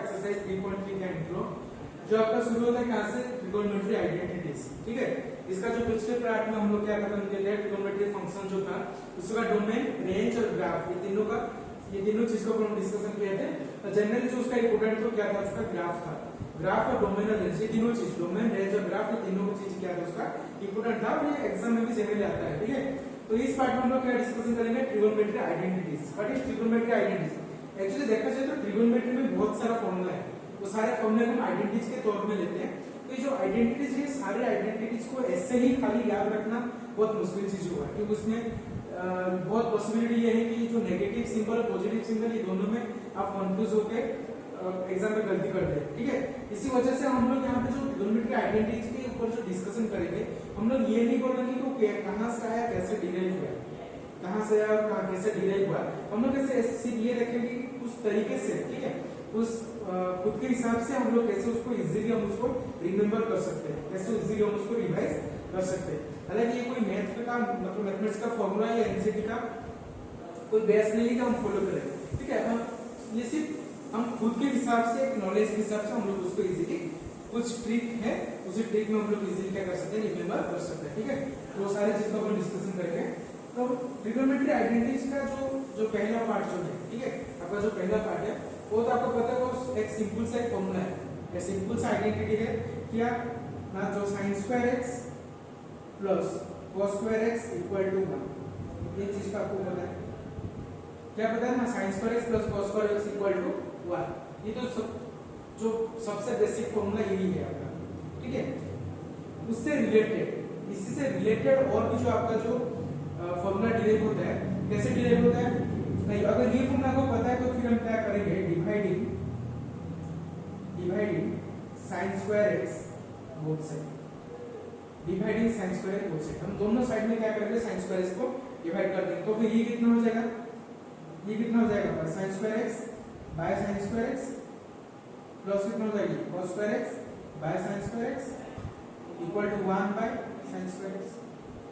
Exercise 3.3 का intro, जो आपका शुरू होता है कहां से, ट्रिगोनोमेट्री आइडेंटिटीज। ठीक है, इसका जो पिछले पार्ट में हम लोग क्या खत्म किए थे, ट्रिगोनोमेट्री फंक्शन जो था उसका डोमेन, रेंज और ग्राफ, ये तीनों चीज को हम डिस्कशन किए थे। तो जनरली जो उसका इंपोर्टेंट तो क्या था, उसका ग्राफ था। ग्राफ और डोमेन और रेंज, ये तीनों चीज, डोमेन, रेंज और ग्राफ, ये तीनों चीज क्या था, उसका इंपोर्टेंट था और ये एग्जाम में भी जनरली आता है। ठीक है, तो इस पार्ट में हम लोग क्या डिस्कशन करेंगे, trigonometry identities. What is trigonometry identities? Actually देखा जाए तो ट्रिगोनोमेट्री में बहुत सारा फॉर्मूला है, वो सारे फॉर्मूले हम आइडेंटिटीज के तौर में लेते हैं। तो जो आइडेंटिटीज है, सारे आइडेंटिटीज को ऐसे ही खाली याद रखना बहुत मुश्किल चीज होगा, क्योंकि उसमें बहुत पॉसिबिलिटी ये है कि जो नेगेटिव सिंबल और पॉजिटिव सिंबल, ये दोनों में आप कंफ्यूज होके एग्जाम में गलती करते हैं। ठीक है, इसी वजह से हम लोग यहाँ पे जो ट्रिगोनोमेट्री आइडेंटिटीज के ऊपर जो डिस्कशन करेंगे, हम लोग ये नहीं बोलेंगे कि वो कहाँ से आया, कैसे डिराइव हुआ, कहाँ से आया और कैसे डिराइव हुआ। हम लोग ऐसे ये देखेंगे कि उस तरीके से, ठीक है, उस खुद के हिसाब से हम लोग कैसे उसको इजीली हम उसको रिमेम्बर कर सकते हैं, कैसे इजीली हम उसको रिवाइज कर सकते हैं। हालांकि ये कोई मैथ का मतलब मैथमेटिक्स का फॉर्मूला या एनसीटी का कोई बेस नहीं है कि हम फॉलो करें। ठीक है, ये सिर्फ हम खुद के हिसाब से, नॉलेज के हिसाब से हम लोग उसको इजीली, कुछ ट्रिक है उसी ट्रिक में हम लोग इजीली क्या कर सकते हैं, रिमेम्बर कर सकते हैं। ठीक है, तो सारी चीज को हम डिस्कशन करेंगे। तो ट्रिगोनोमेट्री आइडेंटिटीज का जो पहला पार्ट जो है, ठीक है, आपका जो पहला पार्ट है वो तो आपको पता है, वो एक सिंपल सा एक फॉर्मूला है, एक सिंपल सा आइडेंटिटी है। क्या ना, जो sin square x plus cos square x equal to 1, ये चीज का आपको पता है, क्या पता है ना, sin square x plus cos square x equal to 1। ये तो जो सबसे बेसिक फॉर्मूला यही है आपका। ठीक है, उससे रिलेटेड, इसी से रिलेटेड और भी जो आपका जो फॉर्मूला डिराइव होता है, कैसे डिराइव होता है नहीं, अगर ये फॉर्मूला को पता है तो फिर हम क्या करेंगे, dividing sin square x both side, dividing sin square x both side, हम दोनों साइड में क्या करेंगे, sin स्क्वायर x को डिवाइड कर देंगे। तो फिर ये कितना हो जाएगा, ये कितना हो जाएगा, sin square x by sin square x plus कितना हो जाएगी, cos square x by sin square x equal to 1 by sin square x।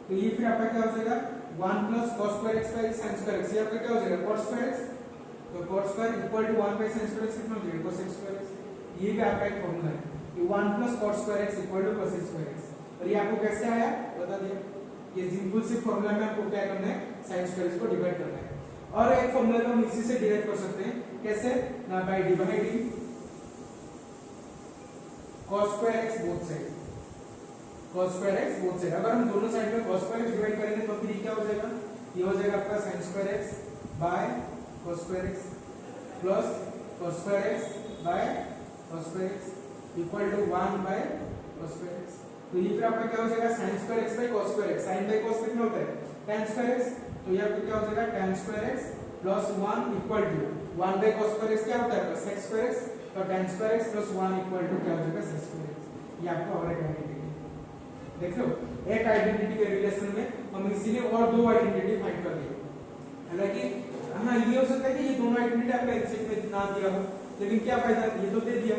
तो ये फिर आपका क्या हो जाएगा, 1 plus cos square x by sin square x, ये आपका क्या हो जाएगा, cos स्क्वायर x। तो cos square equal to 1 by sin square x कितना हो जाएगा, cos स्क्वायर x। ये भी आपका एक फॉर्मूला है कि 1 plus cos square x equal to cos square x। और ये आपको कैसे आया बता दिया, ये सिंपल सी फॉर्मूला में आपको क्या करना है, sin स्क्वायर x को डिवाइड करना है। और एक फॉर्मूला हम इसी से डिराइव कर सकते हैं, कैसे ना, by dividing cos square x both side, cos square x both side. अगर हम दोनों साइड में cos स्क्वायर x डिवाइड करेंगे तो फिर क्या हो जाएगा, ये हो जाएगा आपका sin square x by cos square x plus cos square x by cos square x equal to 1 by cos square x। तो ये फिर आपका क्या हो जाएगा, sin square x by cos square x, sin by cos कितना होता है, tan स्क्वायर x। तो ये आपका क्या हो जाएगा, tan square x plus 1 equal to 1 by cos square x क्या होता है, sec स्क्वायर x। तो tan square x plus 1 equal to क्या हो जाएगा, sec स्क्वायर x। ये आपका और एक आइडेंटिटी देख लो, एक आइडेंटिटी के रिलेशन में हम इसीलिए और दो आइडेंटिटी फाइंड कर लिए। हालांकि हाँ, ये हो सकता है कि ये दोनों आइडेंटिटी आपका एक सेट में ना दिया हो, लेकिन क्या फायदा, ये तो दे दिया।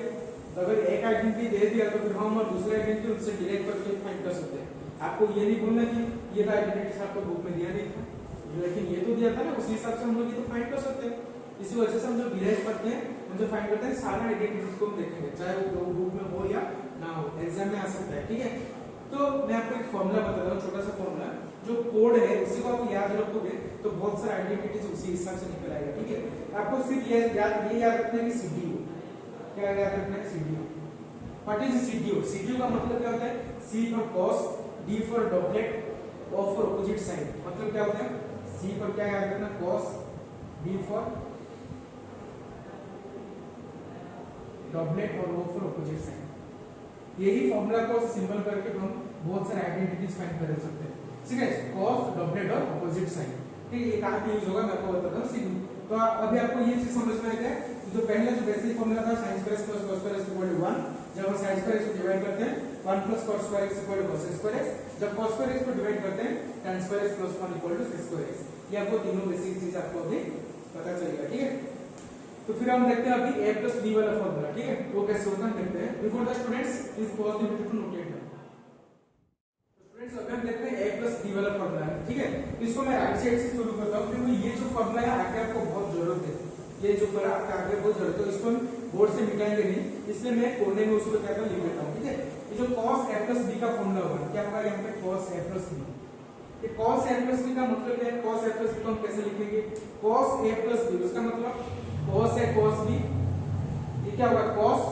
तो अगर एक आइडेंटिटी दे दिया तो फिर हम और दूसरे आइडेंटिटी उससे डिराइव करके फाइंड कर सकते हैं। आपको ये नहीं बोलना कि ये तो आइडेंटिटी आपको बुक में दिया नहीं था, लेकिन ये तो दिया था ना, उसी हिसाब से हम लोग ये तो फाइंड कर सकते हैं। इसी वजह से हम जो डिराइव करते हैं, हम जो फाइंड करते हैं, सारा आइडेंटिटीज को हम देखेंगे, चाहे वो बुक में हो या ना हो, एग्जाम में आ सकता है। ठीक है, तो मैं आपको एक फॉर्मूला बताता हूँ, छोटा सा फॉर्मूला, जो कोड है उसी को आप याद रखोगे तो बहुत सारे आइडेंटिटीज उसी हिसाब से निकल आएगा। ठीक है, आपको सिर्फ ये याद रखना है कि सीडीओ, क्या याद रखना है, CDO. What is CDO? CDO का मतलब क्या होता है, C for cos, D for doublet, O for opposite side. मतलब क्या होता है, सी पर क्या याद रखना, कॉस, डी फॉर डॉपलेट और ओ फॉर अपोजिट साइड। यही फॉर्मूला को सिंबल करके हम बहुत सारे आइडेंटिटीज फाइंड कर सकते हैं। ठीक है, कॉस, डॉपलेट और अपोजिट साइड। ठीक है, ये कहां पे यूज होगा मैं आपको बताता हूं सीधे। तो अभी आपको ये चीज समझ में आ गया, जो पहला जो बेसिक फॉर्मूला था sin square x plus cos square x equal to 1, जब हम sin स्क्वायर x को डिवाइड करते हैं 1 plus cos square x equal to cos square x, जब cos स्क्वायर x को डिवाइड करते हैं tan square x plus 1 equal to sec square x। ये आपको तीनों बेसिक चीज आपको अभी पता चलेगा। ठीक है, तो फिर हम देखते हैं अभी a प्लस b वाला फॉर्मूला। ठीक है, वो कैसे होता है देखते हैं। Before that students please pause the video to note it down. Students अभी हम देखते हैं a प्लस b वाला फॉर्मूला है। ठीक है, इसको मैं राइट साइड से शुरू करता हूं, क्योंकि ये जो फॉर्मूला है आगे आपको बहुत जरूरत है, ये जो पर आपका आगे बहुत जरूरत है, इसको बोर्ड से मिटाएंगे नहीं, इसलिए मैं कोने में उसको क्या लिख देता हूँ। ठीक है, ये जो cos a plus b का फॉर्मूला होगा क्या होगा यहाँ पे cos a plus b। ये cos a plus b का मतलब क्या है, cos a plus b को हम कैसे लिखेंगे, cos a plus b उसका मतलब cos a cos b, ये क्या होगा cos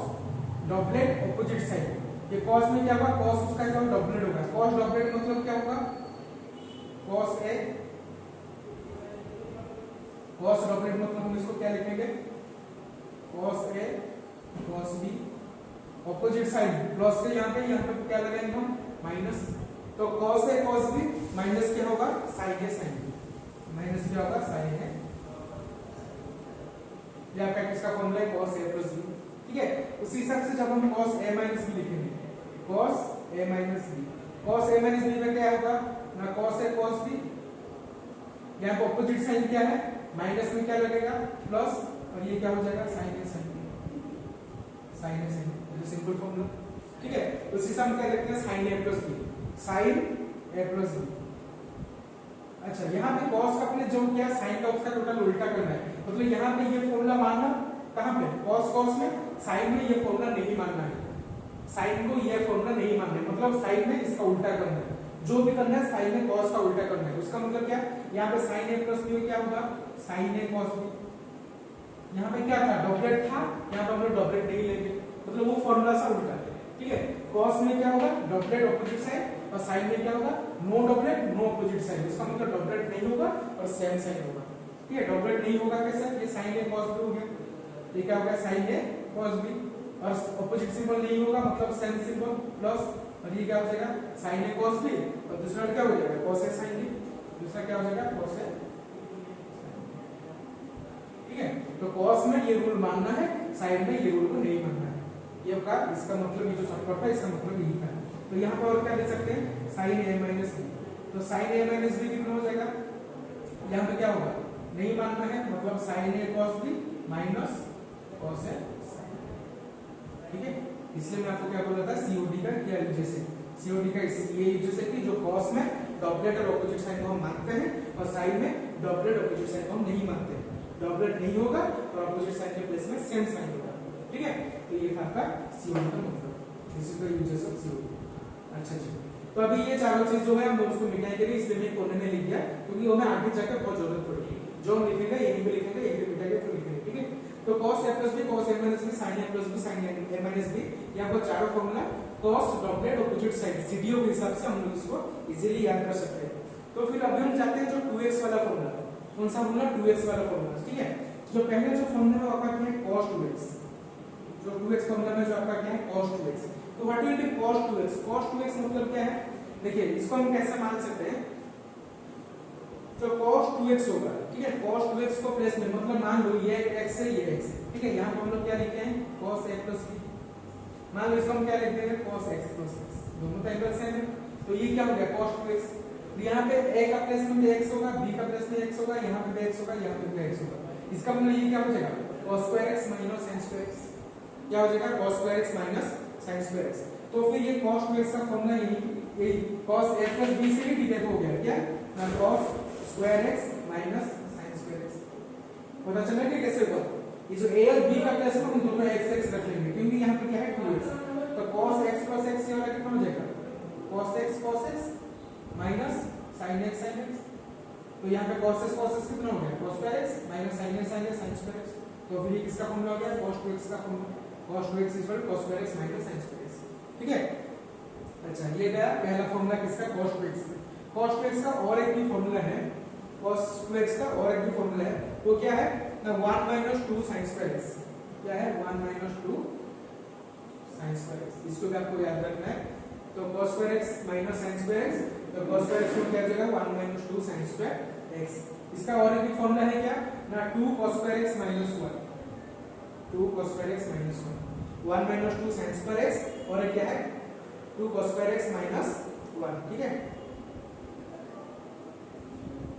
डॉपलेट ऑपोजिट साइड, ये cos में क्या होगा cos उसका क्या होगा डॉपलेट होगा, cos डॉपलेट मतलब क्या होगा cos a, cos डॉपलेट मतलब हम इसको क्या लिखेंगे cos a cos b, opposite side plus के यहाँ पे क्या लगाएंगे हम माइनस, तो cos a cos b minus क्या होगा sin a sin b, minus क्या होगा sin a, ये आपका किसका फॉर्मूला है cos a plus b। ठीक है, उसी हिसाब से जब हम cos a minus b लिखेंगे, cos a minus b, cos a minus b में क्या होगा ना cos a cos b, यहाँ पे ऑपोजिट साइन क्या है माइनस में क्या लगेगा प्लस, और ये क्या हो जाएगा sin a sin b, sin a sin b, ये सिंपल फॉर्मूला। ठीक है, उसी हिसाब से क्या लिखते हैं sin a plus b, sin a plus b। अच्छा, यहाँ पे cos का अपने जो क्या sin का उसका टोटल उल्टा करना है, मतलब यहाँ पे ये फॉर्मूला मानना कहाँ पे cos cos में, sin में ये फॉर्मूला नहीं मानना है, sin को ये फॉर्मूला नहीं मानना है, मतलब sin में इसका उल्टा करना है, जो भी करना है sin में cos का उल्टा करना है। उसका मतलब क्या, यहाँ पे sin a plus b क्या होगा sin a cos b, यहाँ पे क्या था डॉपलेट था, यहाँ पे हम लोग डॉपलेट नहीं लेंगे, मतलब वो फॉर्मूला सा उल्टा है। ठीक है, cos में क्या होगा डॉपलेट ऑपोजिट साइड, और sin में क्या होगा नो डॉपलेट नो ऑपोजिट साइड, इसका मतलब डॉपलेट नहीं होगा और सेम साइड होगा। ठीक है, डॉपलेट नहीं होगा कैसे, ये sin a cos b हो गया, ये क्या होगा sin a cos b, और ऑपोजिट सिंबल नहीं होगा मतलब सेम सिंबल प्लस, और ये क्या हो जाएगा sin a cos b, और दूसरा क्या हो जाएगा cos a sin b, दूसरा क्या हो जाएगा cos a। ठीक है, तो cos में ये रूल मानना है, sin में ये रूल को नहीं मानना है, ये का इसका मतलब ये जो शॉर्टकट है इसका मतलब यही था। तो यहाँ पर और क्या दे सकते हैं sin a minus b, तो sin a minus b कितना हो जाएगा, यहाँ पे क्या होगा नहीं मानना है, मतलब sin a cos b minus cos a sin। ठीक है, इसलिए मैं आपको क्या बोल रहा था COD का क्या यूजेस है, COD का ये यूजेस है कि जो cos में डॉपलेट और ऑपोजिट साइन को हम मानते हैं, और sin में डॉपलेट ऑपोजिट साइन को हम नहीं मानते हैं, डॉपलेट नहीं होगा और ऑपोजिट साइन के प्लेस में सेम साइन होगा। ठीक है, तो ये था आपका COD का मतलब, this is the uses of COD। अच्छा जी, तो अभी ये चारों चीज जो है हम उसको मिटाने के लिए इसलिए मैं कोने में लिख दिया, क्योंकि वो हमें आगे जाकर बहुत जरूरत पड़ेगी, जो हम लिखेंगे यहीं पे लिखेंगे, यहीं पे मिटाएंगे फिर लिखेंगे। ठीक है, तो cos a plus b cos a minus b sin a plus b sin a minus b, यहाँ पर चारों formula cos doublet opposite side CDO के हिसाब से हम लोग इसको इजीली याद कर सकते हैं। तो फिर अभी हम जाते हैं जो 2x वाला फॉर्मूला, कौन सा फॉर्मूला 2x वाला फॉर्मूला। ठीक है, जो पहले जो फॉर्मूला है आपका क्या है cos 2x, जो 2x फॉर्मूला में जो आपका क्या है cos 2x, तो what will be cos 2x, cos 2x मतलब क्या है, देखिए इसको हम कैसे मान सकते हैं, तो cos 2x होगा। ठीक है, cos 2x को प्लेस में मतलब मान लो ये x है ये x है। ठीक है, यहाँ पर हम लोग क्या लिखते हैं cos a plus b, मान लो इसको हम क्या लिखते हैं cos x plus x, दोनों का इक्वल सेम है, तो ये क्या हो गया cos 2x, यहाँ पे a का प्लेस में भी x होगा, b का प्लेस में x होगा, यहाँ पे भी x होगा, यहाँ पे भी x होगा, इसका मतलब ये क्या हो जाएगा cos square x minus sin square x, क्या हो जाएगा cos square x minus sin square x। तो फिर ये cos 2x का फॉर्मूला यही cos a plus b से भी डिवाइड हो गया, क्या ना cos square x minus sin square x। पता चला कि कैसे हुआ, ये जो a और b का प्लस है हम दोनों x x रख लेंगे, क्योंकि यहाँ पे क्या है 2x, तो cos x plus x ये वाला कितना हो जाएगा cos x minus sin x sin x, तो यहाँ पे cos x कितना हो गया cos square x minus sin x sin square x, तो फिर ये किसका फॉर्मूला हो गया cos 2x का formula, cos 2x cos square x minus sin square x। ठीक है, अच्छा ये गया पहला फॉर्मूला किसका cos 2x का। cos 2x का और एक भी फॉर्मूला है, cos 2x का और एक भी फॉर्मूला है, वो क्या है ना 1 minus 2 sin square x, क्या है 1 minus 2 sin square x, इसको भी आपको याद रखना है। तो cos square x minus sin square x, तो cos square x को क्या हो जाएगा 1 minus 2 sin square x। इसका और एक भी फॉर्मूला है क्या ना 2 cos square x minus 1, 2 cos square x minus 1 minus 2 sin square x, और क्या है 2 cos square x minus 1। ठीक है,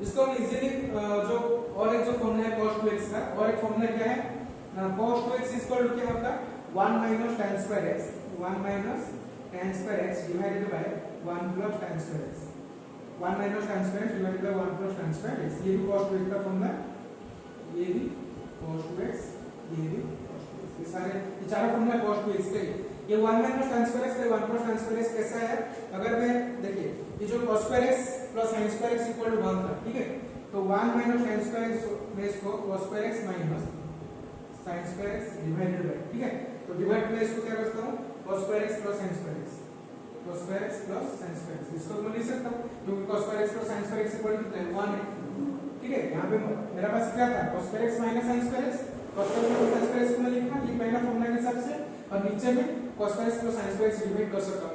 इसको हम इजीली जो और एक जो फॉर्मूला है cos 2x का, और एक फॉर्मूला क्या है ना cos 2x इक्वल टू क्या होगा 1 minus tan square x, 1 minus tan square x divided by 1 plus tan square x, 1 minus tan square x divided by 1 plus tan square x। ये भी cos 2x का formula, ये भी cos 2x, ये भी cos 2x, ये सारे ये चारों फॉर्मूला cos 2x के ये 1 minus tan square x 1 plus tan square x कैसा है? अगर मैं देखिए ये जो cos square x plus sin square x equal to 1 था, ठीक है? तो 1 माइनस tan स्क्वायर x में इसको cos square x minus sin square x divided by, ठीक है? तो डिवाइड में इसको क्या करता हूं? cos square x plus sin square x, cos square x plus sin square x, इसको मैं लिख सकता हूं क्योंकि cos square x plus sin square x equal to कितना है? 1 है, ठीक है? यहां पे मेरा पास क्या था? cos square x minus sin square x, cos square x plus sin square x को मैं लिखा ये पहला फॉर्मूला के हिसाब से, और नीचे में cos square x plus sin square x divide कर सकता हूं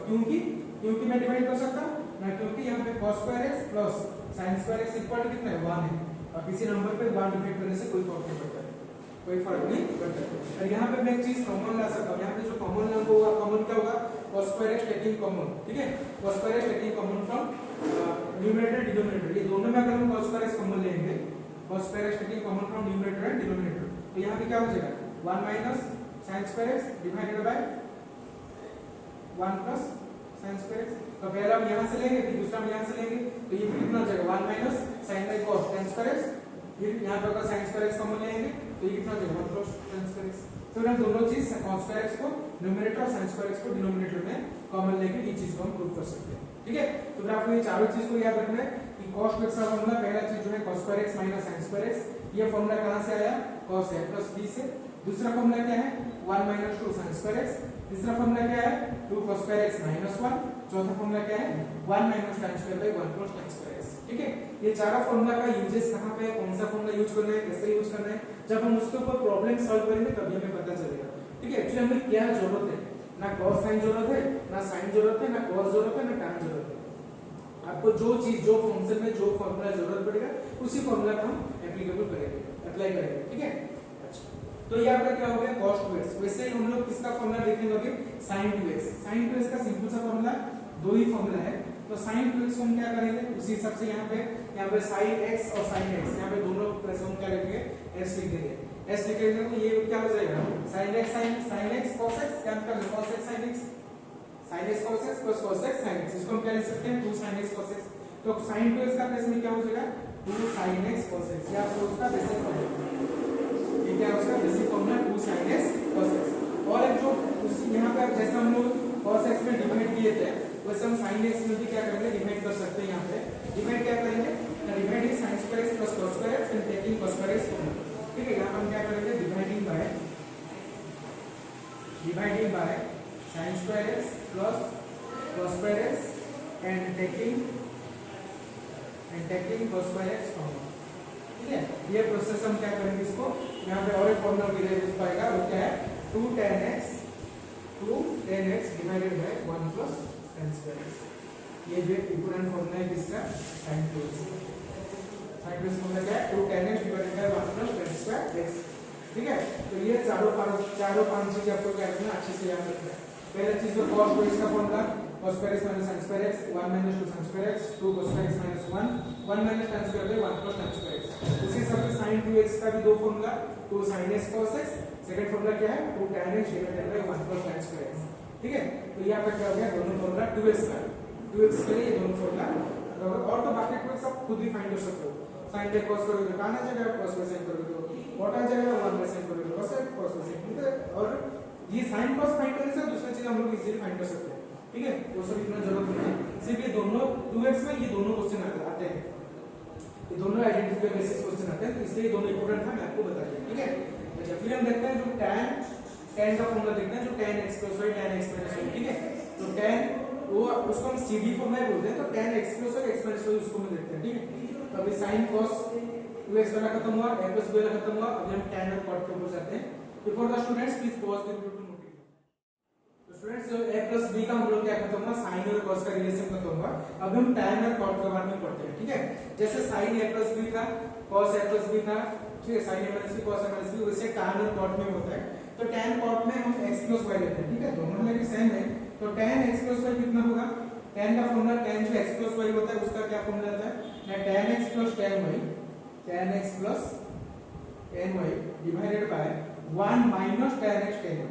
क्योंकि मैं डिवाइड कर सकता हूं ना, क्योंकि यहां पे cos square x plus sin square x equal to कितना है? 1 है, और किसी नंबर पे 1 डिवाइड करने से कोई फर्क नहीं पड़ता, कोई फर्क नहीं पड़ता। और यहां पे मैं एक चीज कॉमन ला सकता हूं, यहां पे जो कॉमन नंबर होगा, कॉमन क्या होगा? cos square x taking common, ठीक है? cos square x taking common from numerator denominator, ये दोनों में अगर हम cos स्क्वायर x कॉमन लेंगे, cos square x taking common from numerator and denominator, तो यहां पे क्या हो जाएगा? 1 minus sin square x divided by 1 plus sin square x, तो पहला हम यहां से लेंगे फिर दूसरा हम यहां से लेंगे, तो ये फिर कितना हो जाएगा? 1 minus sin by cos tan square x, फिर यहां पे अगर sin स्क्वायर x कॉमन लेंगे तो ये कितना हो जाएगा? 1 प्लस tan स्क्वायर x, तो हम दोनों चीज cos स्क्वायर x को न्यूमरेटर और sin स्क्वायर x को डिनोमिनेटर में कॉमन लेके ये चीज को हम प्रूव कर सकते हैं, ठीक है? तो फिर आपको ये चारों चीज को याद रखना है कि cos 2x का फॉर्मूला, पहला चीज जो है cos square x minus sin square x, ये फॉर्मूला कहां से आया? cos a प्लस b से। दूसरा फॉर्मूला क्या है? 1 माइनस 2 sin स्क्वायर x। तीसरा फॉर्मूला क्या है? 2 cos स्क्वायर x माइनस 1। चौथा फॉर्मूला क्या है? 1 minus tan square by 1 plus tan square x, ठीक है? ये चारों फॉर्मूला का यूजेस कहां पे है, कौन सा फॉर्मूला यूज करना है, कैसे यूज करना है, जब हम उसके ऊपर प्रॉब्लम सॉल्व करेंगे तभी हमें पता चलेगा, ठीक है? एक्चुअली हमें क्या जरूरत है? ना cos sin जरूरत है, ना sin जरूरत है, ना cos जरूरत है, ना tan जरूरत है। आपको जो चीज, जो फंक्शन में जो फॉर्मूला जरूरत पड़ेगा उसी फॉर्मूला को हम एप्लीकेबल करेंगे, अप्लाई करेंगे, ठीक है? अच्छा, तो ये आपका क्या हो गया? cos 2x। वैसे ही हम लोग किसका फॉर्मूला देखेंगे अभी? sin 2x। sin 2x का सिंपल सा फॉर्मूला, दो ही फॉर्मूला है, तो sin 2x को हम क्या करेंगे? उसी हिसाब से यहाँ पे sin x और sin x, यहाँ पे दोनों प्लस हम क्या लिखेंगे? s लिख देंगे। s लिखेंगे तो ये क्या हो जाएगा? sin x cos x, क्या कर cos x sin x, sin x cos x plus cos x sin x, इसको हम क्या लिख सकते हैं? 2 sin x cos x। तो sin 2x का केस में क्या हो जाएगा? 2 sin x cos x, या आपको उसका बेसिक फॉर्मूला, ये क्या है उसका basic formula? 2 sin x cos x। और एक जो यहाँ पे जैसा हम लोग cos x में डिवाइड किए थे, वैसे हम sin x में भी क्या करेंगे? डिवाइड कर सकते हैं। यहाँ पे डिवाइड क्या करेंगे? Divide is sin square x plus cos square x and taking cos square x common, ठीक है? यहाँ हम क्या करेंगे? Dividing by sin square x plus cos square x and taking cos square x common, ठीक है? ये प्रोसेस हम क्या करेंगे? इसको यहाँ पे और एक फॉर्मूला भी यूज पाएगा, वो क्या है? 2 tan x divided by 1 plus tan square x, ये जो इक्विवेलेंट फॉर्मूला है किसका? sin 2x। sin 2x formula क्या है? 2 tan x divided by 1 plus tan square x, ठीक है? तो ये चारों पांच चीज आपको क्या करना है? अच्छे से याद रखना है। पहला चीज तो cos 2x का formula, cos square x minus sin square x, 1 minus 2 sin square x, 2 cos square x minus 1 minus tan square by 1 plus tan square x। उसी हिसाब से sin 2x का भी दो formula, 2 sin x cos x, second formula क्या है? 2 tan x divided by 1 plus tan square x, ठीक है? तो यहाँ पे क्या हो गया? दोनों फॉर्मूला 2x का, 2x के लिए दोनों फॉर्मूला, और तो बाकी को सब खुद भी फाइंड कर सकते हो। sin बाय cos करोगे तो tan आ जाएगा, cos बाय sin करोगे तो cot आ जाएगा, 1 बाय sin करोगे तो cos बाय sin, और ये sin cos फाइंड करने से दूसरी चीज हम लोग इजीली फाइंड कर सकते हैं, ठीक है? वो सब इतना जरूरत नहीं है। सिर्फ ये दोनों 2x में ये दोनों क्वेश्चन आते हैं, ये दोनों आइडेंटिटी पे बेसिस क्वेश्चन आते हैं, तो इसलिए ये दोनों इंपॉर्टेंट था, मैं आपको बता दिया, ठीक है? अच्छा, फिर हम देखते हैं जो tan का फॉर्मूला देखते हैं, जो tan x plus y tan x minus y, ठीक है? तो tan वो उसको हम सीधी फॉर्मूला बोलते हैं, तो tan x plus y x minus y उसको हम देखते हैं, ठीक है? तो अभी sin cos 2x वाला खत्म हुआ, a प्लस b वाला खत्म हुआ, अभी हम tan और cot के ऊपर जाते हैं। Before the students please pause the video to note it. तो स्टूडेंट्स जो a प्लस b का हम लोग क्या खत्म हुआ? sin और cos का रिलेशन खत्म हुआ। अब हम tan और cot के बारे में पढ़ते हैं, ठीक है? जैसे sin a प्लस b था, cos a प्लस b था, ठीक है? sin a minus b cos a minus b, वैसे tan और cot में होता है। तो tan cot में हम x प्लस y लेते हैं, ठीक है? दोनों लेके सेम है, तो tan x प्लस y कितना होगा? tan का फॉर्मूला, tan जो x प्लस y होता है उसका क्या फॉर्मूला आता है? tan x plus tan y, tan x plus tan y divided by 1 minus tan x tan y,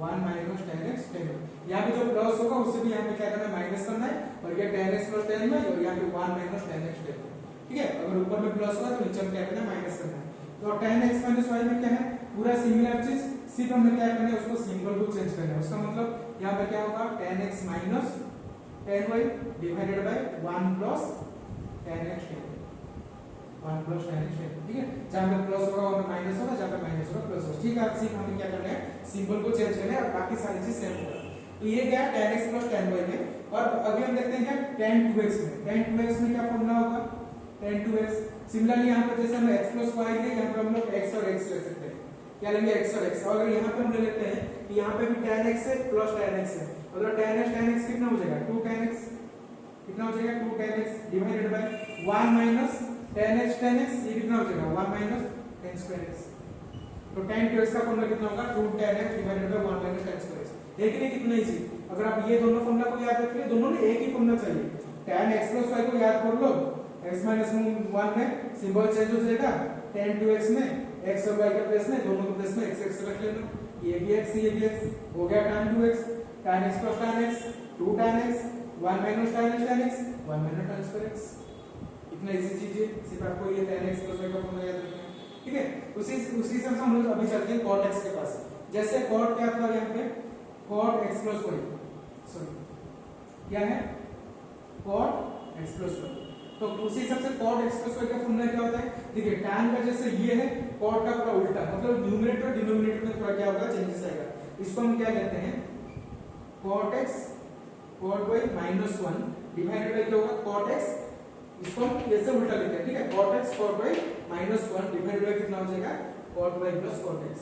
1 minus tan x tan y। यहाँ पे जो प्लस होगा उससे भी यहाँ पे क्या करना है? माइनस करना है, और ये tan x plus tan y, और यहाँ पे 1 minus tan x tan y, ठीक है? अगर ऊपर में प्लस होगा तो नीचे में क्या करना है? माइनस करना है। तो tan x माइनस y में क्या है? पूरा सिमिलर चीज सिर्फ हमें क्या करना है, उसको सिंबल को चेंज करना है। उसका मतलब यहाँ पे क्या होगा, tan x minus tan y divided by 1 plus tan x tan y, 1 plus tan x tan y, ठीक है। जहाँ पे प्लस होगा वहाँ पे माइनस होगा, जहाँ पे माइनस होगा प्लस होगा, ठीक है। अब सिर्फ हमें क्या करना है, सिंबल को चेंज करना है और बाकी सारी चीज सेम होगा। तो ये क्या है tan x plus tan y में, और अभी हम देखते हैं क्या tan 2x में। tan 2x में क्या फॉर्मूला होगा, tan 2x। सिमिलरली यहाँ पे जैसे हम x प्लस y ले, यहाँ पे हम लोग x और x ले सकते हैं, क्या लेंगे x और x। और अगर यहाँ पे हम ले लेते हैं कि यहाँ पे भी tan x है प्लस tan x है, मतलब tan x कितना हो जाएगा 2 tan x, कितना हो जाएगा 2 tan x divided by 1 minus tan x, ये कितना हो जाएगा 1 माइनस tan स्क्वायर x। तो tan 2x का फॉर्मूला कितना होगा 2 tan x divided by 1 minus tan square x। है कि नहीं, कितना इजी। अगर आप ये दोनों फॉर्मूला को याद रख ले, दोनों ने एक ही फॉर्मूला चाहिए, tan x प्लस y को याद कर लो, x माइनस 1 में सिंबल चेंज हो जाएगा, tan 2x में x और y के प्लेस में, दोनों के प्लेस में x रख लेना, ये भी x ये भी x हो गया tan 2x, tan x plus tan x 2 tan x 1 minus tan x 1 minus tan square x। इतना इजी चीज है, सिर्फ आपको ये tan x प्लस y का फॉर्मूला याद रखना है, ठीक है। उसी से हम लोग अभी चलते हैं cot x के पास। जैसे cot क्या था यहाँ पे, cot x plus y, sorry क्या है cot x प्लस y। तो उसी हिसाब से cot x प्लस y का फॉर्मूला क्या होता है, देखिए tan का जैसे ये है, cot का पूरा उल्टा, मतलब न्यूमरेटर और डिनोमिनेटर में थोड़ा क्या होगा चेंजेस आएगा। इसको हम क्या लेते हैं cot x cot y minus 1 divided by क्या होगा cot x, इसको हम ऐसे उल्टा लेते हैं, ठीक है। cot x cot y minus 1 divided by कितना हो जाएगा cot y plus cot x,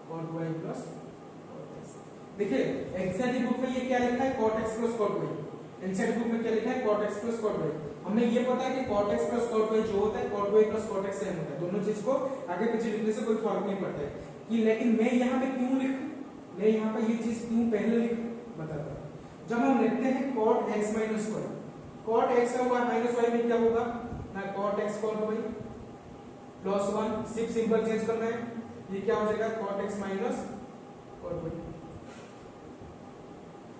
cot y plus cot x। देखिए एनसीईआरटी बुक में ये क्या लिखा है cot x plus cot y, NCERT book में क्या लिखा है cot x plus cot y। हमें ये पता है कि cot x plus cot y जो होता है cot y plus cot x same होता है, दोनों चीज को आगे पीछे लिखने से कोई फर्क नहीं पड़ता है कि, लेकिन मैं यहाँ पे क्यों लिखूं, मैं यहाँ पे ये चीज क्यों पहले लिखूं बताता हूँ। जब हम लिखते हैं cot x minus y, cot x और y माइनस y में क्या होगा ना, cot x cot y plus 1, सिर्फ सिंबल चेंज करना है, ये क्या हो जाएगा cot x minus cot y,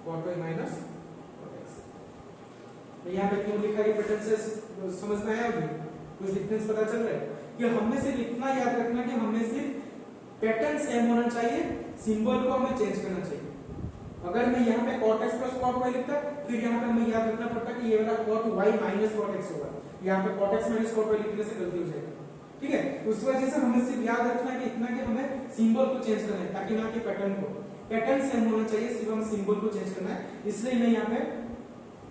cot y minus cot x। तो यहाँ पे क्यों लिखा है पैटर्न से समझ में आया, अभी कुछ डिफरेंस पता चल रहा है कि हमें सिर्फ इतना याद रखना कि हमें सिर्फ पैटर्न सेम होना चाहिए, सिंबल को हमें चेंज करना चाहिए। अगर मैं यहाँ पे cot x plus cot y लिखता, फिर यहाँ पे हमें याद रखना पड़ता कि ये वाला cot y minus cot x होगा, यहाँ पे cot x minus cot y लिखने से गलती हो जाएगी, ठीक है। उस वजह से हमें सिर्फ याद रखना कि इतना कि हमें सिंबल को चेंज करना है, ताकि ना कि पैटर्न को, पैटर्न सेम होना चाहिए, सिर्फ हमें सिंबल को चेंज करना है। इसलिए मैं यहाँ पे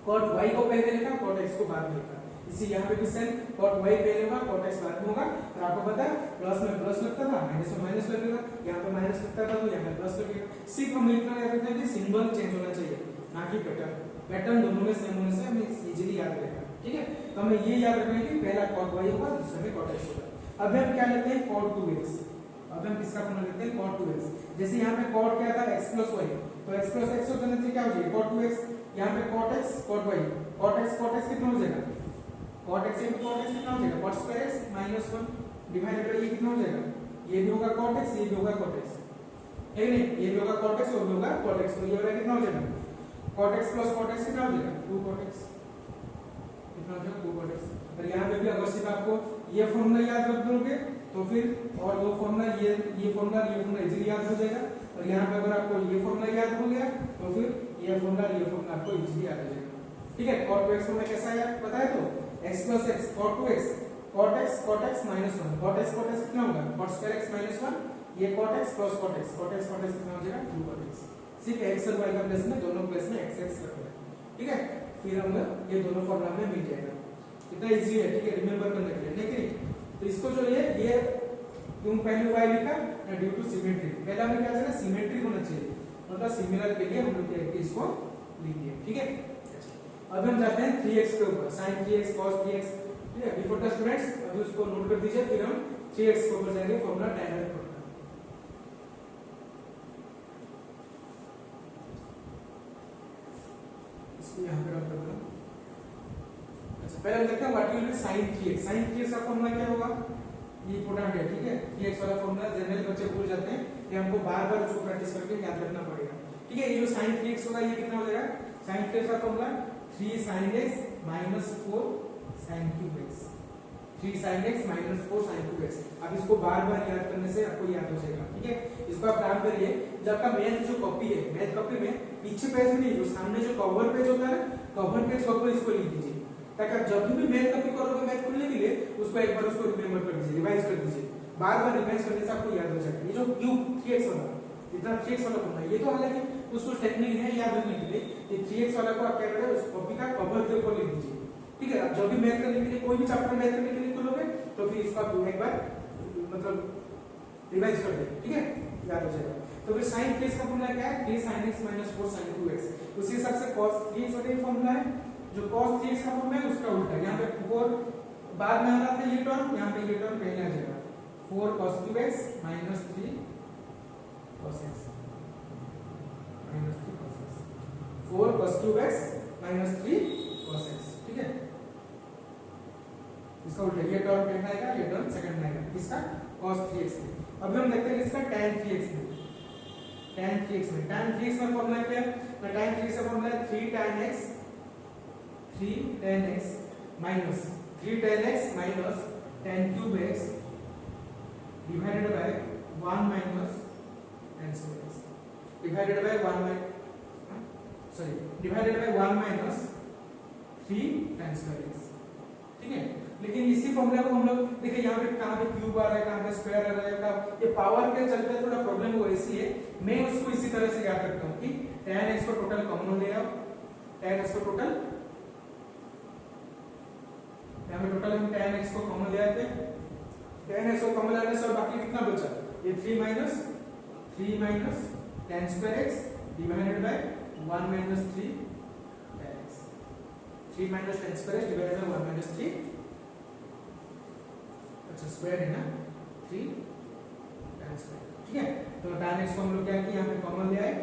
cot y को पहले लिखा, cot x को बाद में लिखा। इसी यहाँ पे भी सेम, cot y पहले होगा cot x बाद में होगा। और आपको पता है प्लस में प्लस लगता था, माइनस में माइनस लगेगा, यहाँ पे माइनस लगता था तो यहाँ पे प्लस लगेगा। सिर्फ हम इतना याद रखते हैं कि सिंबल चेंज होना चाहिए, ना कि पैटर्न। पैटर्न दोनों में सेम होने से हमें इजीली याद रहेगा, ठीक है। तो हमें ये याद रखना है कि पहला cot y होगा, दूसरे में cot x होगा। अब हम क्या लेते हैं cot 2x, अब हम किसका फॉर्मूला लेते हैं cot 2x। जैसे यहाँ पे cot क्या था x प्लस y, तो x प्लस x होने से क्या हो जाएगा cot 2x, यहाँ पे cot x cot y, cot x कितना हो जाएगा cot x into cot x कितना हो जाएगा cot square x minus 1 divided by ये कितना हो जाएगा, ये भी होगा cot x, ये भी होगा cot x, है नहीं, ये भी होगा cot x और भी होगा cot x, तो ये वाला कितना हो जाएगा cot x plus cot x कितना हो जाएगा 2 cot x, कितना हो जाएगा 2 cot x। और यहाँ पे भी अगर सिर्फ आपको ये फॉर्मूला याद रख दोगे तो फिर और दो फॉर्मूला ये फॉर्मूला इजीली याद हो जाएगा। और यहाँ पे अगर आपको ये फॉर्मूला याद हो गया तो फिर ये फॉर्मूला आपको इजीली याद हो जाएगा, ठीक है। cot 2x फॉर्मूला कैसा है पता है, तो x plus x cot 2x cot x minus 1 cot x कितना होगा cot square x minus 1, ये cot x plus cot x कितना हो जाएगा 2 cot x। सिर्फ x और y का प्लेस में, दोनों प्लेस में x रखना है, ठीक है। फिर हम ये दोनों फॉर्मूला में मिल जाएगा, कितना इजी है, ठीक है, रिमेंबर करने के लिए, ठीक है। तो इसको जो है ये क्यों पहले y लिखा ना, ड्यू टू सिमेट्री। पहला हमें क्या चाहिए सिमेट्री होना चाहिए, मतलब सिमिलर के लिए हम लोग इसको लिख दिए, ठीक है। अब हम जाते हैं 3x के ऊपर, sin 3x cos 3x, ठीक है। बिफोर द स्टूडेंट्स अभी उसको नोट कर दीजिए, फिर हम 3x के ऊपर जाएंगे फॉर्मूला डायरेक्ट करना। इसको यहां पे रख दो। अच्छा पहले हम देखते हैं what will be sin 3x। sin 3x का फॉर्मूला क्या होगा, ये इंपॉर्टेंट है, ठीक है। 3x वाला फॉर्मूला जनरल बच्चे भूल जाते हैं, ये हमको बार-बार उसको प्रैक्टिस करके याद रखना पड़ेगा, ठीक है। ये जो sin 3x होगा ये कितना हो जाएगा, sin 3x का formula 3 sin x minus 4 sin cube x, 3 sin x minus 4 sin 2x। अब इसको बार बार याद करने से आपको याद हो जाएगा, ठीक है। इसको आप काम करिए, जब आपका मैथ जो कॉपी है, मैथ कॉपी में पीछे पेज में नहीं, जो सामने जो कवर पेज होता है ना, कवर पेज के ऊपर इसको लिख दीजिए, ताकि आप जब भी मैथ कॉपी करोगे मैथ खोलने के लिए उसको एक बार उसको रिमेंबर कर दीजिए, रिवाइज कर दीजिए। बार बार रिवाइज करने से आपको याद हो जाएगा। ये जो क्यूब 3x वाला, इतना 3x वाला फॉर्मूला, ये तो हालांकि उसको टेक्निक है याद रखने के लिए। ये 3x वाला को आप क्या करें, उस कॉपी का कवर के ऊपर लिख दीजिए, ठीक है। आप जब भी मैथ करने के लिए, कोई भी चैप्टर मैथ करने के लिए खोलोगे तो फिर इसका एक बार मतलब रिवाइज कर दें, ठीक है, याद हो जाएगा। तो फिर sin 3x का फॉर्मूला क्या है, 3 sin x minus 4 sin 2x। उसी हिसाब से cos 3x का फॉर्मूला है, जो cos 3x का फॉर्मूला है उसका उल्टा, यहाँ पे 4 बाद में आ रहा था ये टर्म, यहाँ पे ये टर्म पहले आ जाएगा, 4 cos 2x minus 3 cos x minus 3 cos x, 4 cos 2x minus 3 cos x, ठीक है। इसका उल्टा ये टर्म पहले आएगा, ये टर्म सेकंड में आएगा, किसका, cos 3x में। अब हम देखते हैं इसका tan 3x में, tan 3x में, tan 3x में फॉर्मूला क्या है, tan 3x का फॉर्मूला है 3 tan x minus 3 tan x minus tan cube x divided by 1 minus tan square x divided by 1 minus 3 tan square x, ठीक है। लेकिन इसी फॉर्मूला को हम लोग देखिए, यहाँ पे कहाँ पे क्यूब आ रहा है, कहाँ पे स्क्वायर आ रहा है, कहाँ ये पावर के चलते थोड़ा प्रॉब्लम हुआ, इसलिए मैं उसको इसी तरह से याद रखता हूँ कि tan x को टोटल कॉमन ले आओ, tan x को टोटल, यहाँ पे टोटल हम tan x को कॉमन ले आते हैं, tan x को कॉमन लाने से और बाकी कितना बचा, ये 3 minus tan square x divided by 1 minus 3 tan x, 3 minus tan square x divided by 1 minus 3, अच्छा स्क्वायर है ना, 3 tan square, ठीक है। तो tan x को हम लोग क्या किया, यहाँ पे कॉमन ले आए,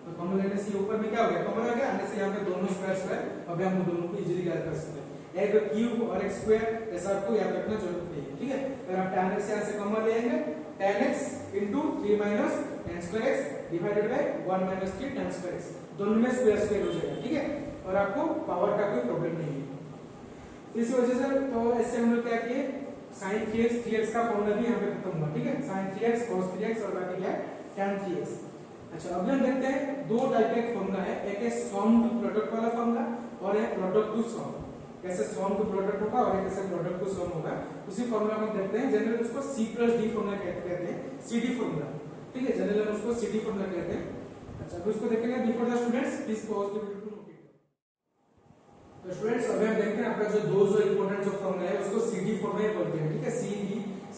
तो कॉमन लेने से ऊपर में क्या हो गया, कॉमन आ गया, आने से यहाँ पे दोनों स्क्वायर, अब हम दोनों को इजीली याद कर सकते हैं। एक क्यूब और एक स्क्वायर ऐसा आपको याद रखना जरूरत नहीं है, ठीक है। अगर आप tan x यहाँ से कॉमन ले आएंगे, tan x into 3 minus tan square x divided by 1 minus 3 tan square x, दोनों में स्क्वायर स्क्वायर हो जाएगा, ठीक है, और आपको पावर का कोई प्रॉब्लम नहीं है। इसी वजह से तो ऐसे हम लोग क्या किए, sin 3x का फॉर्मूला भी यहाँ पे खत्म हुआ, ठीक है, sin 3x cos 3x और बाकी क्या है tan 3x। अच्छा, अब हम देखते हैं दो टाइप का फॉर्मूला है, एक है सम टू प्रोडक्ट वाला फॉर्मूला और एक प्रोडक्ट टू सम। कैसे सम टू प्रोडक्ट होगा और कैसे प्रोडक्ट टू सम होगा, उसी फॉर्मूला को देखते हैं। जनरल उसको C+D फॉर्मूला कहते हैं, CD फॉर्मूला, ठीक है, जनरल उसको CD फॉर्मूला कहते हैं। अच्छा, अब इसको देखेंगे। Before the students please pause the video to note it. तो स्टूडेंट्स अभी हम देखते हैं आपका जो इंपॉर्टेंट जो फॉर्मूला है उसको CD फॉर्मूला बोलते हैं, ठीक है।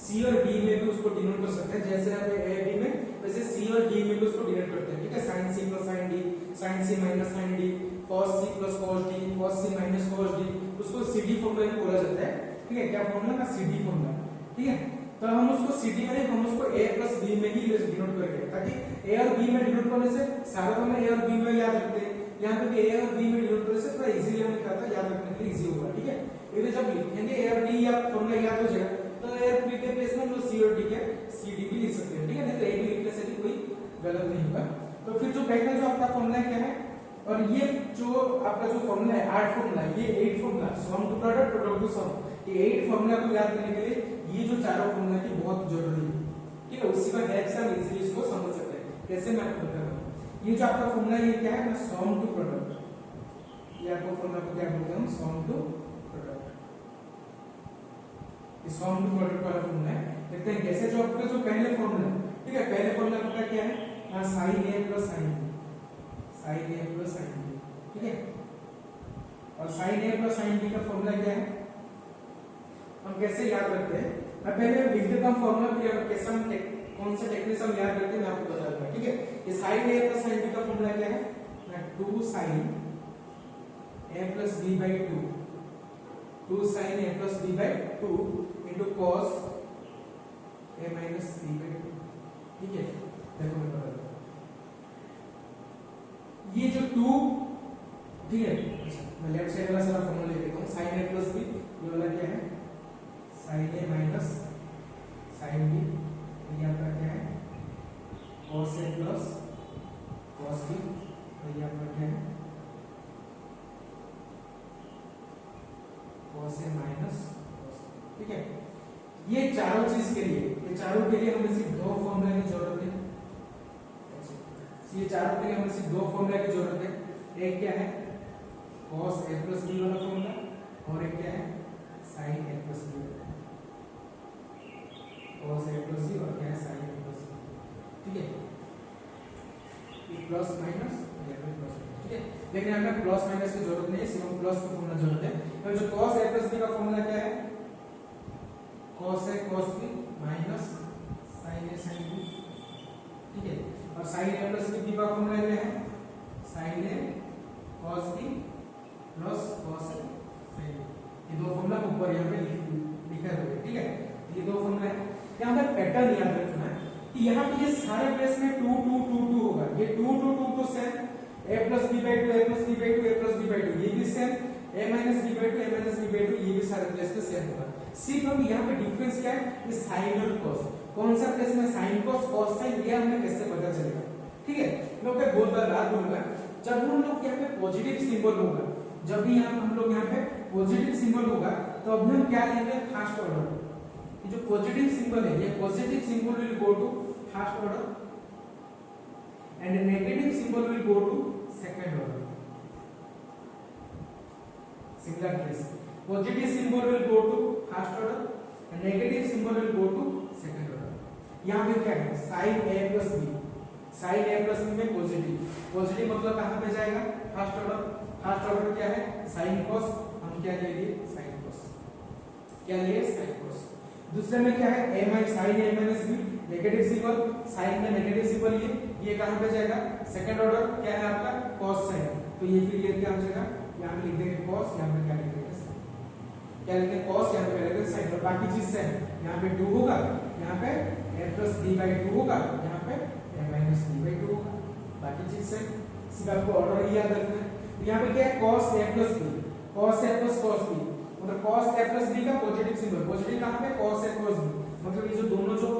C और D में भी उसको डिनोट कर सकते हैं, जैसे यहाँ पे A B में, वैसे C और D में भी उसको डिनोट करते हैं, ठीक है। sin C plus sin D, sin C minus sin D, cos C plus cos D, cos C minus cos D, उसको CD फॉर्मूला भी बोला जाता है, ठीक है। क्या फॉर्मूला का CD फॉर्मूला, ठीक है। तो हम उसको CD में नहीं, हम उसको A plus B में ही डिनोट करेंगे, ताकि A और B में डिनोट करने से सारा तो हम A और B में याद रखते हैं, यहाँ पे भी A और B में डिनोट करने से थोड़ा इजीली हमें क्या था याद रखने के लिए इजी होगा, ठीक है। ये जब लिखेंगे A और D या फॉर्मूला याद हो जाएगा, तो A और B के प्लेस में हम लोग C और D के CD भी लिख सकते हैं, ठीक है। नहीं तो A भी लिखने से भी कोई गलत नहीं होगा। तो फिर जो पहला जो आपका फॉर्मूला क्या है, और ये जो आपका जो फॉर्मूला है 8 फॉर्मूला, ये 8 formula, sum to product, product to sum, ये 8 फॉर्मूला को याद करने के लिए ये जो चारों फॉर्मूला की बहुत जरूरी है, ठीक है। उसी का हेल्प से हम इजीली इसको समझ सकते हैं। कैसे मैं आपको बता रहा हूं, ये जो आपका फॉर्मूला ये क्या है ना, सम टू प्रोडक्ट, ये आपको फॉर्मूला को क्या बोलते हैं, सम टू प्रोडक्ट, इस सम टू प्रोडक्ट वाला फॉर्मूला है। देखते हैं कैसे। जो आपका जो पहले फॉर्मूला, ठीक है, पहले फॉर्मूला आपका क्या है, sin A plus sin B, sin A plus sin B, ठीक है। और sin A plus sin B का फॉर्मूला क्या है, हम कैसे याद रखते हैं, मैं पहले लिख देता हूं फॉर्मूला, फिर कैसे हम कौन से टेक्निक से हम याद करते हैं मैं आपको बता दूंगा, ठीक है। ये sin A plus sin B का फॉर्मूला क्या है, 2 sin A plus B by 2, 2 sin A plus B by 2 into cos A minus B by 2, ठीक है। देखो मैं बता दूं, ये जो 2, ठीक है। अच्छा, मैं लेफ्ट साइड वाला सारा फॉर्मूला लिख देता हूं, sin A plus B, ये वाला क्या है, sin A minus sin B, ये आपका क्या है, cos A plus cos B, ये आपका क्या है, cos A minus cos B, ठीक है। ये चारों चीज के लिए, ये चारों के लिए हमें सिर्फ दो फॉर्मूला की जरूरत है। ये चारों के लिए हमें सिर्फ दो फॉर्मूला की जरूरत है। एक क्या है cos a plus b वाला फॉर्मूला, और एक क्या है sin a plus b वाला। cos a plus b और क्या है sin a plus b, ठीक है। ये प्लस माइनस या फिर प्लस, ठीक है। लेकिन हमें प्लस माइनस की जरूरत नहीं है, सिर्फ प्लस का फॉर्मूला जरूरत है। तो जो cos a plus b का फॉर्मूला क्या है, cos a cos b minus sin a sin b, ठीक है। और sin a plus b का फॉर्मूला क्या है, sin a cos b plus cos a sin b। ये दो फॉर्मूला ऊपर यहाँ पे लिखा हुआ है, ठीक है। ये दो फॉर्मूला है। यहाँ पे पैटर्न याद रखना है कि यहाँ पे ये सारे प्लेस में 2 2 2 2 होगा। ये 2 2 2 तो same a plus b by 2 a plus b by 2 a plus b by 2, ये भी same a minus b by 2 a minus b by 2, ये भी सारे प्लेस पे सेम होगा। सिर्फ हम यहाँ पे डिफरेंस क्या है, ये साइन और कॉस, कौन सा प्लेस में साइन कॉस कॉस साइन, ये हमें कैसे पता चलेगा, ठीक है। मैं आपको बहुत बार बात बोलूंगा, जब हम लोग यहाँ पे पॉजिटिव सिंबल होगा, जब भी हम लोग यहाँ पे पॉजिटिव सिंबल होगा तो अभी हम क्या लेंगे फर्स्ट ऑर्डर। ये जो पॉजिटिव सिंबल है, ये positive symbol will go to first order and negative symbol will go to second order. Similar case, positive symbol will go to first order and negative symbol will go to second order. यहाँ पे क्या है sin a plus b, sin a plus b में positive, positive मतलब कहाँ पे जाएगा first order. First order क्या है sin cos, हम क्या ले लिए sin cos, क्या लिए sin cos। दूसरे में क्या है a minus sin a minus b, negative symbol, sin में नेगेटिव सिंबल, ये कहां पे जाएगा सेकंड ऑर्डर, क्या है आपका cos sin, तो ये फिर ये क्या हो जाएगा, यहां पे लिख देंगे cos, यहां पे क्या लिख देंगे sin, क्या लिख देंगे cos, यहां पे क्या लिख देंगे sin, और बाकी चीज सेम, यहां पे 2 होगा, यहां पे a plus b by 2 होगा, यहां पे a minus b by 2 होगा, बाकी चीज सेम। सिर्फ आपको ऑर्डर ही याद रखना है। यहाँ पे क्या है cos a plus b, cos a plus cos b, मतलब cos a plus b का पॉजिटिव सिंबल, पॉजिटिव कहाँ पे cos a cos b, मतलब ये जो दोनों जो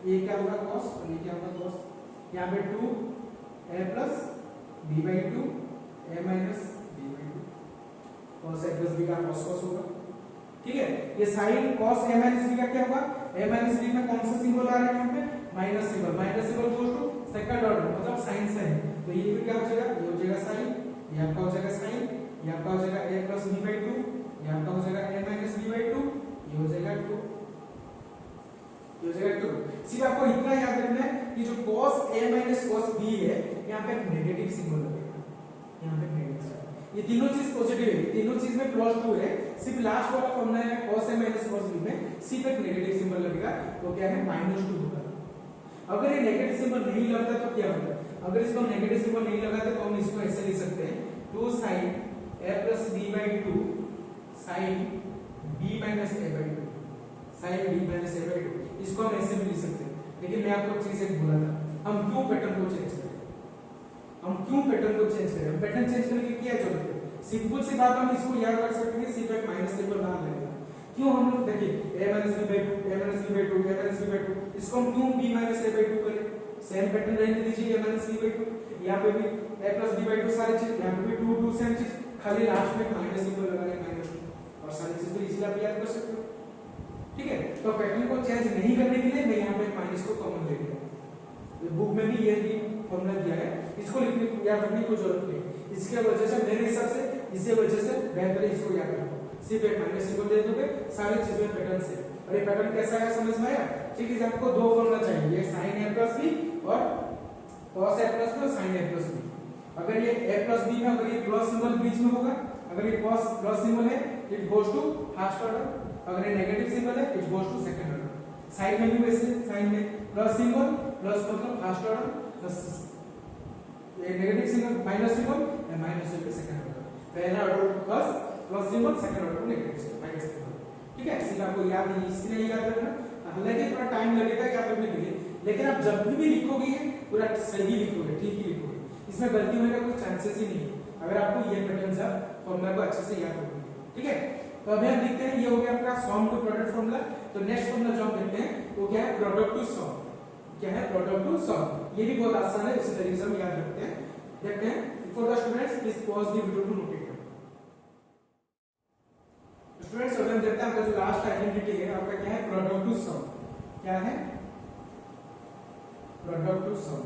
ये क्या होगा cos और ये क्या होगा cos, यहाँ पे 2 a plus b by 2 a minus b by 2, cos a plus b का cos cos होगा, ठीक है। ये sin cos a minus b का क्या होगा, a minus b में कौन सा सिंबल आ रहा है यहाँ पे minus symbol, minus symbol goes to second order मतलब sin sin, तो ये फिर क्या हो जाएगा, ये हो जाएगा sin, ये आपका हो जाएगा sin, ये आपका हो जाएगा a plus b by 2, ये आपका हो जाएगा a minus b by 2, ये हो जाएगा 2, ये हो जाएगा 2। सिर्फ आपको इतना याद रखना है कि जो cos a minus cos b है यहाँ पे नेगेटिव सिंबल लगेगा, यहाँ पे नेगेटिव, ये तीनों चीज पॉजिटिव है, तीनों चीज में प्लस 2 है, सिर्फ लास्ट वाला फॉर्मूला है cos a minus cos b में सिर्फ एक नेगेटिव सिंबल लगेगा, तो क्या है -2 होगा। अगर ये नेगेटिव सिंबल नहीं लगता तो क्या होगा, अगर इसको नेगेटिव सिंबल नहीं लगाते तो हम इसको ऐसे लिख सकते हैं 2 sin a plus b by 2 sin b minus a by 2, sin b minus a by 2, इसको हम ऐसे भी लिख सकते हैं। लेकिन मैं आपको चीज एक बोला था, हम क्यों पैटर्न को चेंज करें, हम क्यों पैटर्न को चेंज करें, पैटर्न चेंज करने की क्या जरूरत है, सिंपल सी बात, हम इसको याद रख सकते हैं, सिर्फ एक माइनस सिंबल ना लगेगा। क्यों हम लोग देखिए a minus b by 2 a minus b by 2 a minus b by 2, इसको हम क्यों b minus a by 2 करें, सेम पैटर्न रहने दीजिए a minus b by 2, यहाँ पे भी a plus b by 2 सारी चीज, यहाँ पे भी 2 2 सेम चीज, खाली लास्ट में माइनस सिंबल लगा लें माइनस, और सारी चीज तो इजीली आप याद कर सकते हो, ठीक है। तो पैटर्न को चेंज नहीं करने के लिए मैं यहाँ पे माइनस को कॉमन ले लिया, ये बुक में भी ये फॉर्मूला दिया है, इसको लिखने याद रखने की जरूरत नहीं, इसके वजह से मेरे हिसाब से इसी वजह से बेहतर है इसको याद रखो, सिर्फ एक माइनस सिंबल दे दोगे सारी चीजें पैटर्न से। और ये पैटर्न कैसा है समझ में आया, ठीक है। आपको दो फॉर्मूला चाहिए, ये sin a plus b और cos a plus b और sin a plus b। अगर ये a plus b में अगर ये प्लस सिंबल बीच में होगा, अगर ये प्लस सिंबल है it goes to first order, अगर ये नेगेटिव सिंबल है it goes to second order. Sine में भी वैसे, साइन में प्लस सिंबल, प्लस मतलब फर्स्ट ऑर्डर, प्लस ये नेगेटिव सिंबल माइनस सिंबल या माइनस सिंबल सेकंड ऑर्डर, पहला order plus symbol, second order negative symbol minus symbol, ठीक है। इसलिए आपको याद नहीं, इसलिए याद रखना, हालांकि थोड़ा टाइम लगेगा याद रखने के लिए, लेकिन आप जब भी लिखोगे पूरा सही लिखोगे, ठीक ही लिखोगे, इसमें गलती होने का कोई चांसेस ही नहीं है अगर आपको ये पैटर्न से फॉर्मूला को अच्छे से याद रखोगे, ठीक है। तो अभी हम देखते हैं, ये हो गया आपका सम टू प्रोडक्ट फॉर्मूला। तो नेक्स्ट फॉर्मूला जो हम देखते हैं वो क्या है, प्रोडक्ट टू सम, क्या है प्रोडक्ट टू सम, ये भी बहुत आसान है, इसी तरीके से हम याद रखते हैं। देखते हैं, for the students please pause the video to note it. Students अगर हम देखते हैं आपका जो लास्ट आइडेंटिटी है आपका क्या है, प्रोडक्ट टू सम। क्या है, प्रोडक्ट टू सम।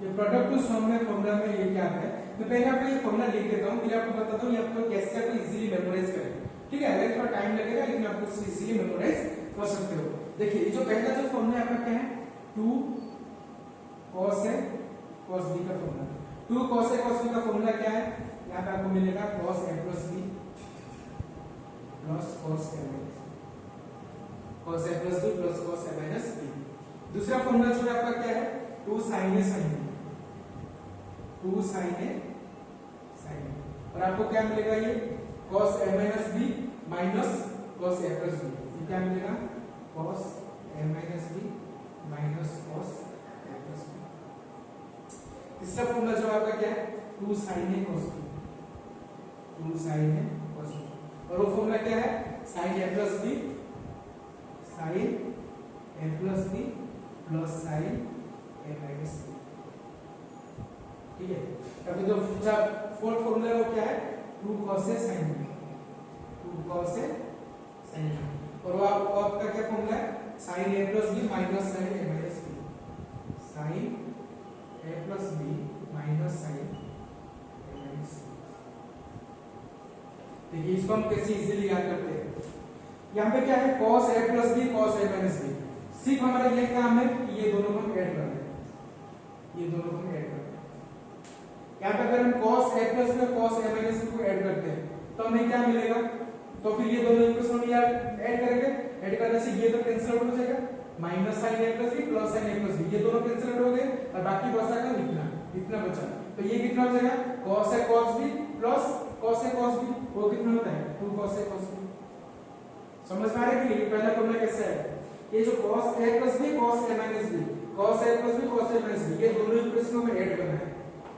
ये प्रोडक्ट टू सम में फॉर्मूला में ये क्या है, मैं पहले आपको ये फॉर्मूला लिख देता हूं, फिर आपको बताता हूं ये आपको कैसे आपको इजीली मेमोराइज करें। ठीक है, अगर थोड़ा टाइम लगेगा लेकिन आप उसको इजीली मेमोराइज कर सकते हो। देखिए ये जो पहला जो फॉर्मूला है आपका क्या है, 2 cos a cos b का formula. 2 cos a cos b का फॉर्मूला क्या है, यहाँ पे आपको मिलेगा cos a plus b plus cos a minus cos a plus b plus cos a minus b। दूसरा फॉर्मूला जो है आपका क्या है, 2 sin a sin b, 2 sin a sin b, और आपको क्या मिलेगा ये cos a minus b minus cos a plus b। ये क्या मिलेगा, cos a minus b minus cos a plus b। तीसरा फॉर्मूला जो आपका क्या है, 2 sin a cos b, 2 sin a cos b, और वो फॉर्मूला क्या है, sin a plus b sin a plus b plus sin a minus b। ठीक है, अब जो फोर्थ फॉर्मूला है वो क्या है, 2 cos a sin b, 2 cos a sin b, और वो आपका क्या फॉर्मूला है, sin a plus b minus sin a minus b, sin a plus b minus sin a minus b। देखिए इसको हम कैसे इजीली याद करते हैं, यहाँ पे क्या है, cos a plus b cos a minus b। सिर्फ हमारा ये काम है कि ये दोनों को हम ऐड करना है, ये दोनों को हम ऐड करना है। यहाँ पे अगर हम cos a plus में cos a minus b को ऐड करते हैं तो हमें क्या मिलेगा, तो फिर ये दोनों इक्वेशन हम यार ऐड करेंगे, ऐड करने से ये तो कैंसिल आउट हो जाएगा, minus sin a plus b plus sin a plus b, ये दोनों कैंसिल आउट हो गए और बाकी बचा का इतना बचा, तो ये कितना हो जाएगा, cos a cos b plus cos a cos b, वो कितना होता है, 2 cos a cos b। समझ में आ रहा है कि ये पहला फॉर्मूला कैसे है, ये जो cos a plus b cos a minus b, cos a plus b cos a minus b, ये दोनों इक्वेशन को हमें ऐड करना है।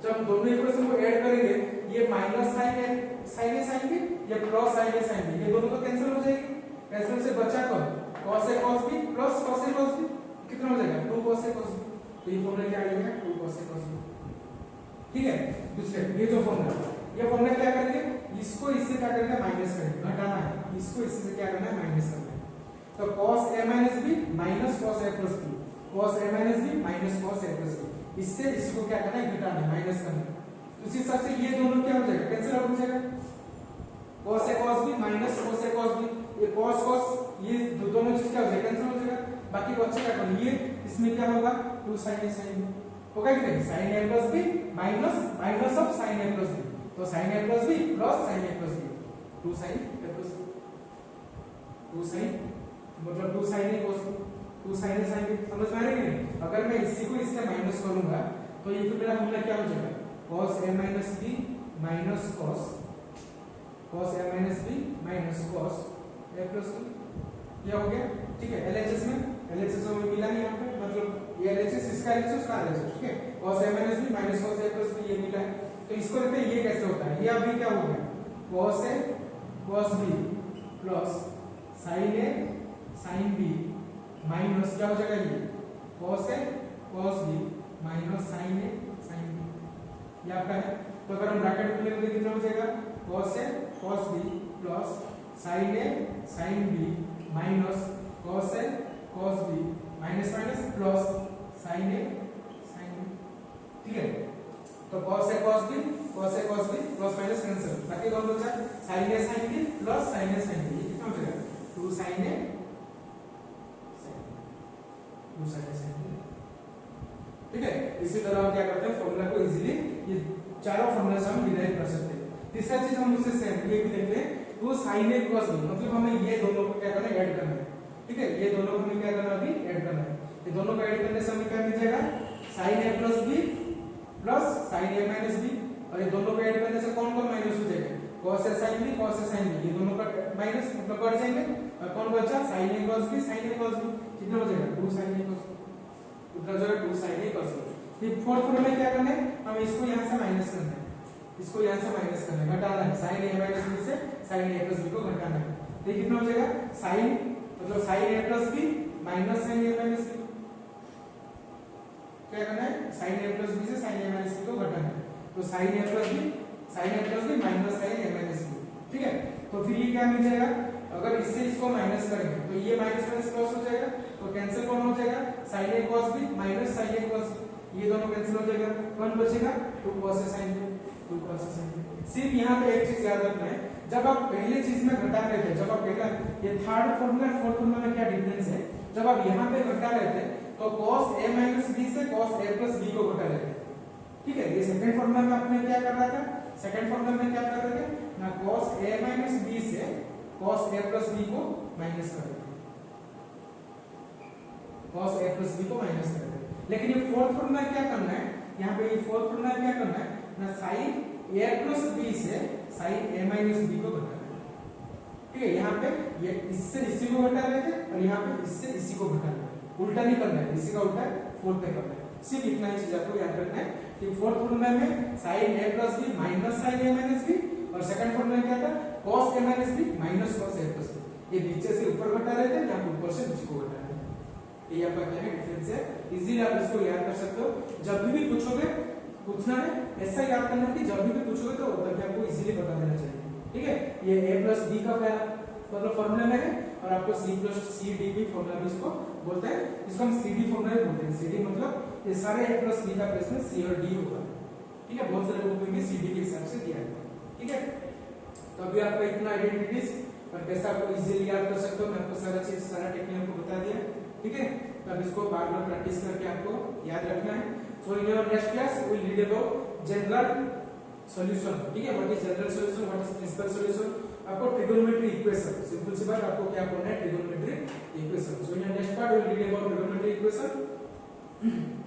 जब दोनों इक्वेशन को ऐड करेंगे, ये minus sin a sin b, ये plus sin a sin b, ये दोनों तो कैंसिल हो जाएगी, कैंसिल से बचा कौन, cos a cos b plus cos a cos b, कितना हो जाएगा, 2 cos a cos b। तो ये फॉर्मूला क्या आ जाएगा, 2 cos a cos b। ठीक है, दूसरे ये जो फॉर्मूला, ये फॉर्मूला क्या करेंगे, इसको इससे क्या करना है, माइनस करेंगे, घटाना है, इसको इससे क्या करना है, माइनस करना है। तो cos a minus b minus cos a plus b, cos a minus b minus cos a plus b, इससे इसको क्या करना है, घटाना है, माइनस करना है। तो उस हिसाब से ये दोनों क्या हो जाएगा, कैंसिल आउट हो जाएगा, cos a cos b minus cos a cos b, ये cos cos ये दोनों चीज क्या हो जाएगा, कैंसिल हो जाएगा, बाकी बचेगा कौन, ये इसमें क्या होगा, 2 sin a sin b होगा कि नहीं, sin a plus b minus minus of sin a plus b, तो sin a plus b plus sin a plus b, 2 sin a plus b, 2 sin मतलब 2 sin a cos 2 sin a sin b। समझ में आ रहा है कि नहीं, अगर मैं इसी को इससे माइनस करूंगा तो ये फिर मेरा फॉर्मूला क्या हो जाएगा, cos a minus b minus cos a minus b minus cos a plus b, ये हो गया। ठीक है, LHS में हमें मिला नहीं यहाँ पे, मतलब ये LHS इसका LHS उसका LHS। ठीक है, cos a minus b minus cos a plus b ये मिला है, तो इसको देखते हैं ये कैसे होता है। ये अभी क्या हो गया, cos a cos b plus sin a sin b minus क्या हो जाएगा, ये cos a cos b minus sin a sin b, ये आपका है। तो अगर हम ब्रैकेट में लेंगे कितना हो जाएगा, cos a cos b plus sin a sin b minus cos a cos b minus minus plus sin a sin b। ठीक है, तो cos a cos b plus minus cancel, बाकी कौन बचा, sin a sin b plus sin a sin b, ये कितना हो जाएगा, 2 sin a ठीक है। इसी तरह हम क्या करते हैं, फॉर्मूला को इजीली ये चारों फॉर्मूला से हम डिराइव कर सकते हैं। तीसरा चीज हम उससे सेम ये भी देखते हैं, तो sin a cos b, मतलब हमें ये दोनों को क्या करना है, ऐड करना है। ठीक है, ये दोनों को हमें क्या करना है, अभी ऐड करना है। ये दोनों को ऐड करने से हमें क्या मिल जाएगा, sin a plus b plus sin a minus b, और ये दोनों को ऐड करने से कौन कौन माइनस हो जाएगा, cos a sin b cos a sin b, ये दोनों का माइनस मतलब कट जाएंगे, और कौन बचा, sin a cos b sin a cos b, कितना हो जाएगा, 2 sin a cos b, उत्तर जो है 2 sin a cos b। फिर फोर्थ फॉर्मूला में क्या करना है, हम इसको यहां से माइनस करना है, इसको यहां से माइनस करना है, घटाना है, sin a minus b से sin a plus b को घटाना है। ये कितना हो जाएगा, sin मतलब sin a plus b minus sin a minus b, क्या करना है, sin a plus b से sin a minus b को घटाना है, तो sin a plus b minus sin a minus b। ठीक है, तो फिर ये क्या मिल जाएगा, अगर इससे इसको माइनस करेंगे तो ये माइनस माइनस प्लस हो जाएगा, तो कैंसिल कौन हो जाएगा, sin a cos b minus sin a cos b, ये दोनों कैंसिल हो जाएगा, कौन बचेगा 2 cos a sin b, 2 cos a sin b। सिर्फ यहाँ पे एक चीज याद रखना है, जब आप पहले चीज में घटा रहे थे, जब आप पहला ये थर्ड फॉर्मूला फोर्थ फॉर्मूला में क्या डिफरेंस है, जब आप यहाँ पे घटा रहे थे तो cos a minus b से cos a plus b को घटा रहे थे, ठीक है। ये सेकंड फॉर्मूला में आपने क्या कर रहा था, सेकंड फॉर्मूला में क्या कर रहे थे ना, cos a minus b से cos a plus b को माइनस कर रहे थे, cos a plus b को माइनस कर रहे थे। लेकिन ये फोर्थ फॉर्मूला क्या करना है, यहाँ पे ये फोर्थ फॉर्मूला क्या करना है ना, sin a plus b से sin a minus b को घटाना है, ठीक है। यहाँ पे ये इससे इसी को घटा रहे थे और यहाँ पे इससे इसी को घटाना है, उल्टा नहीं करना है, इसी का उल्टा फोर्थ पे करना है। सिर्फ इतना ही चीज आपको याद रखना है कि फोर्थ फॉर्मूला में sin a plus b minus sin a minus b, और सेकंड फॉर्मूला क्या था cos a minus b minus cos a plus b। ये नीचे से ऊपर घटा रहे थे, यहाँ पे ऊपर से नीचे को घटा रहे थे। ये आपका क्या है डिफरेंस है, इजीली आप इसको याद कर सकते हो। जब भी पूछोगे, पूछना है ऐसा याद करना कि जब भी पूछोगे तो तब आपको इजीली बता देना चाहिए, ठीक है। ये a plus b का मतलब फॉर्मूला में है, और आपको c plus c d भी फॉर्मूला भी इसको बोलते हैं, इसको हम cd फॉर्मूला भी बोलते हैं। cd मतलब ये सारे a plus b का प्लेस में c और d होगा, ठीक है। बहुत सारे बुक में cd के हिसाब से दिया है, ठीक है। तो अभी आपका इतना आइडेंटिटीज और कैसे आपको इजीली याद कर सकते हो, मैं आपको सारा चीज सारा टेक्निक आपको बता दिया, ठीक है। तो अब इसको बार बार प्रैक्टिस करके आपको याद रखना है। So in your next class we will read about general solution, ठीक है। What is general solution, what is principal solution, आपको ट्रिगोनोमेट्री इक्वेशन, सिंपल सी बात आपको क्या पढ़ना है, trigonometry equation. So in your next part we will read about trigonometry equation.